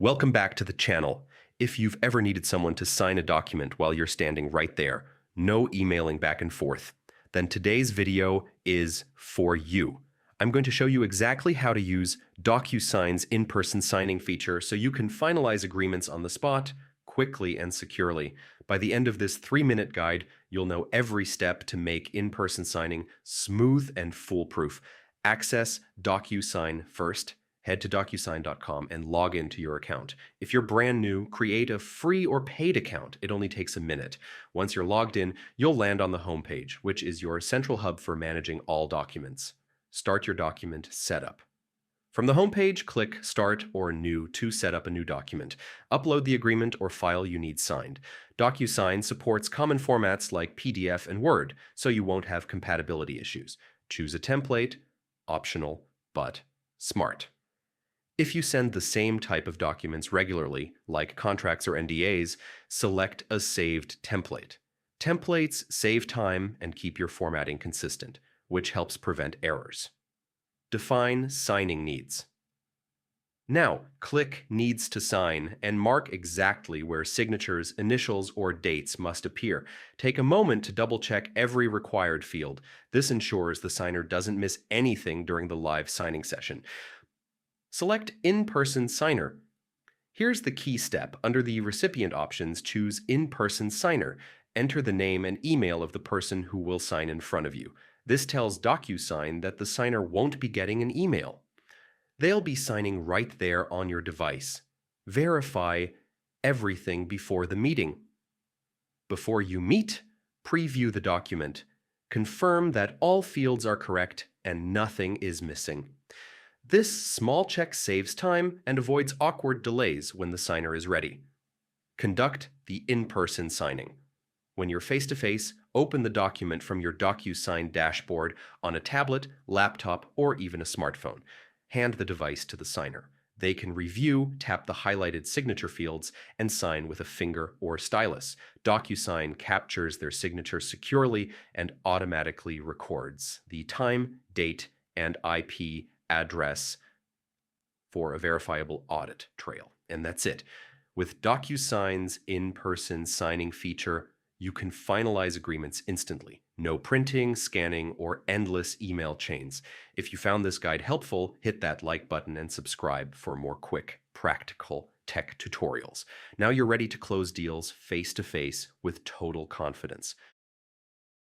Welcome back to the channel. If you've ever needed someone to sign a document while you're standing right there, no emailing back and forth, then today's video is for you. I'm going to show you exactly how to use Docusign's in-person signing feature so you can finalize agreements on the spot, quickly and securely. By the end of this 3-minute guide, you'll know every step to make in-person signing smooth and foolproof. Access Docusign first. Head to Docusign.com and log into your account. If you're brand new, create a free or paid account. It only takes a minute. Once you're logged in, you'll land on the homepage, which is your central hub for managing all documents. Start your document setup. From the homepage, click Start or New to set up a new document. Upload the agreement or file you need signed. Docusign supports common formats like PDF and Word, so you won't have compatibility issues. Choose a template, optional, but smart. If you send the same type of documents regularly, like contracts or NDAs, select a saved template. Templates save time and keep your formatting consistent, which helps prevent errors. Define signing needs. Now, click Needs to Sign and mark exactly where signatures, initials, or dates must appear. Take a moment to double-check every required field. This ensures the signer doesn't miss anything during the live signing session. Select In-Person Signer. Here's the key step. Under the recipient options, choose In-Person Signer. Enter the name and email of the person who will sign in front of you. This tells Docusign that the signer won't be getting an email. They'll be signing right there on your device. Verify everything before the meeting. Before you meet, preview the document. Confirm that all fields are correct and nothing is missing. This small check saves time and avoids awkward delays when the signer is ready. Conduct the in-person signing. When you're face-to-face, open the document from your Docusign dashboard on a tablet, laptop, or even a smartphone. Hand the device to the signer. They can review, tap the highlighted signature fields, and sign with a finger or stylus. Docusign captures their signature securely and automatically records the time, date, and IP address for a verifiable audit trail. And that's it. With Docusign's in-person signing feature, you can finalize agreements instantly. No printing, scanning, or endless email chains. If you found this guide helpful, hit that like button and subscribe for more quick, practical tech tutorials. Now you're ready to close deals face-to-face with total confidence.